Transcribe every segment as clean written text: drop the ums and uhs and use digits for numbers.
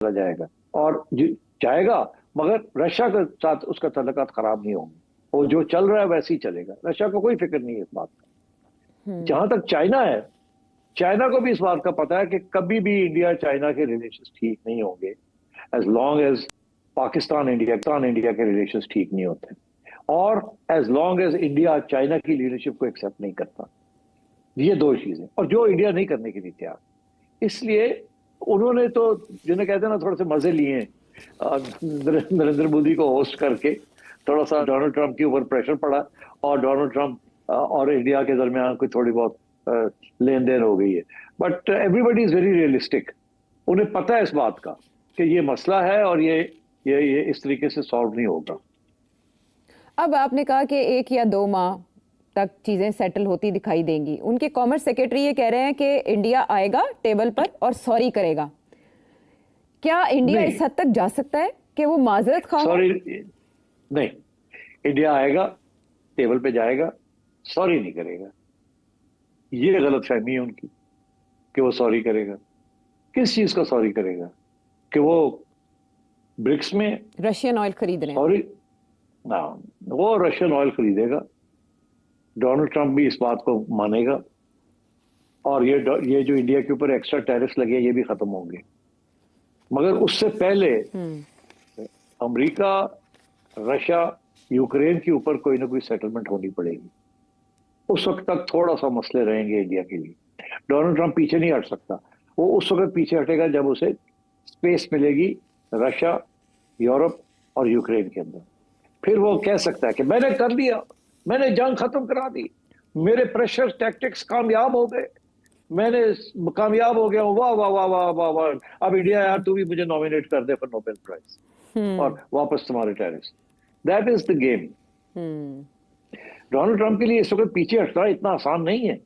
चला जाएगा और जाएगा, मगर रशिया के साथ उसका तल्लुकात खराब नहीं होंगे। वो जो चल रहा है वैसे ही चलेगा, रशिया को कोई फिक्र नहीं है इस बात का। जहां तक चाइना है, चाइना को भी इस बात का पता है कि कभी भी इंडिया चाइना के रिलेशंस ठीक नहीं होंगे as long as Pakistan India के रिलेशंस ठीक नहीं होते, और as long as India China की लीडरशिप को एक्सेप्ट नहीं करता। ये दो चीजें, और जो इंडिया नहीं करने के लिए तैयार। इसलिए उन्होंने तो जिन्हें कहते हैं ना थोड़े से मजे लिए नरेंद्र मोदी को होस्ट करके, थोड़ा सा डोनाल्ड ट्रंप के ऊपर प्रेशर पड़ा और डोनाल्ड ट्रंप और इंडिया के दरमियान कोई थोड़ी बहुत लेन देन हो गई है। But everybody is very realistic, उन्हें पता है इस बात का कि ये मसला है और ये इस तरीके से सॉल्व नहीं होगा। अब आपने कहा कि 1 या 2 माह तक चीजें सेटल होती दिखाई देंगी। उनके कॉमर्स सेक्रेटरी ये कह रहे हैं कि इंडिया आएगा टेबल पर और सॉरी करेगा। क्या इंडिया इस हद तक जा सकता है कि वो माजरत खा? सॉरी नहीं, इंडिया आएगा, टेबल पे जाएगा, सॉरी नहीं करेगा। ये गलतफहमी है उनकी कि वो सॉरी करेगा। किस चीज का सॉरी करेगा? कि वो ब्रिक्स में रशियन ऑयल खरीद रहे हैं। सॉरी ना, वो रशियन ऑयल खरीदेगा, डोनाल्ड ट्रंप भी इस बात को मानेगा, और ये जो इंडिया के ऊपर एक्स्ट्रा टैरिफ्स लगे ये भी खत्म होंगे। मगर उससे पहले अमेरिका, रशिया, यूक्रेन के ऊपर कोई ना कोई सेटलमेंट होनी पड़ेगी। उस वक्त तक थोड़ा सा मसले रहेंगे इंडिया के लिए। डोनाल्ड ट्रंप पीछे नहीं हट सकता। वो उस वक्त पीछे हटेगा जब उसे स्पेस मिलेगी रशिया, यूरोप और यूक्रेन के अंदर। फिर वो कह सकता है कि मैंने कर लिया, मैंने जंग खत्म करा दी, मेरे प्रेशर टैक्टिक्स कामयाब हो गए, मैंने कामयाब हो गया, वाह वाह वाह वाह वाह वाह, अब इंडिया यार तू भी मुझे नॉमिनेट कर दे फॉर नोबेल प्राइज और वापस तुम्हारे tariffs. That is the game. Donald Trump के लिए इस वक्त पीछे हटना इतना आसान नहीं है,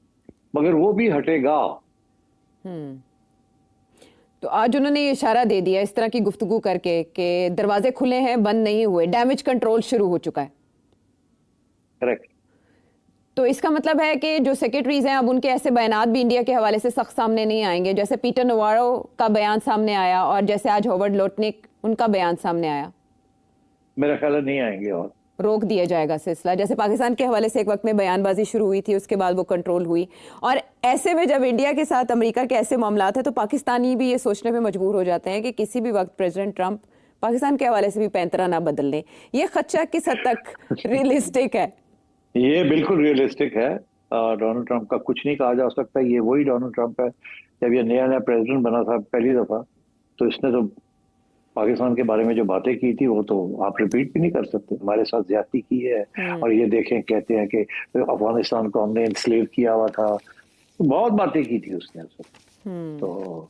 मगर वो भी हटेगा। तो आज उन्होंने ये इशारा दे दिया इस तरह की गुफ्तगू करके कि दरवाजे खुले हैं, बंद नहीं हुए, डैमेज कंट्रोल शुरू हो चुका है। करेक्ट। तो इसका मतलब है कि जो सेक्रेटरीज हैं अब उनके ऐसे बयानात भी इंडिया के हवाले से सख्त सामने नहीं आएंगे, जैसे पीटर नवारो का बयान सामने आया और जैसे आज हॉवर्ड लोटनिक उनका बयान सामने आया। मेरा ख्याल नहीं आएंगे और रोक दिया जाएगा सिलसिला। जैसे पाकिस्तान के हवाले से एक वक्त में बयानबाजी शुरू हुई थी, उसके बाद वो कंट्रोल हुई, और ऐसे में जब इंडिया के साथ अमेरिका के ऐसे मामलात हैं तो पाकिस्तानी भी ये सोचने पे मजबूर हो जाते हैं कि किसी भी वक्त प्रेसिडेंट ट्रंप पाकिस्तान के हवाले से भी पैंतरा ना बदल लें। ये खदशा किस हद तक रियलिस्टिक है? ये बिल्कुल रियलिस्टिक है। डोनाल्ड ट्रंप का कुछ नहीं कहा जा सकता। ये वही डोनाल्ड ट्रंप है जब ये नया प्रेसिडेंट बना था पहली दफा, तो इसने तो पाकिस्तान के बारे में जो बातें की थी वो तो आप रिपीट भी नहीं कर सकते। हमारे साथ ज्यादती की है, और ये देखें, कहते हैं कि अफगानिस्तान को हमने इंस्लेव किया हुआ था, बहुत बातें की थी उसने। तो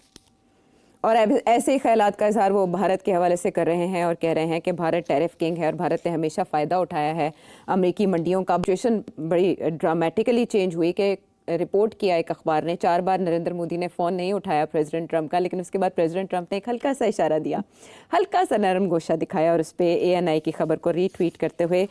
और ऐसे ही ख्यालात का इजहार वो भारत के हवाले से कर रहे हैं और कह रहे हैं कि भारत टैरिफ किंग है और भारत ने हमेशा फ़ायदा उठाया है अमेरिकी मंडियों का। सिचुएशन बड़ी ड्रामेटिकली चेंज हुई कि रिपोर्ट किया एक अखबार ने 4 बार नरेंद्र मोदी ने फ़ोन नहीं उठाया प्रेसिडेंट ट्रंप का, लेकिन उसके बाद प्रेसिडेंट ट्रंप ने एक हल्का सा इशारा दिया, हल्का सा नरम गोशा दिखाया और उस पर ANI की खबर को रीट्वीट करते हुए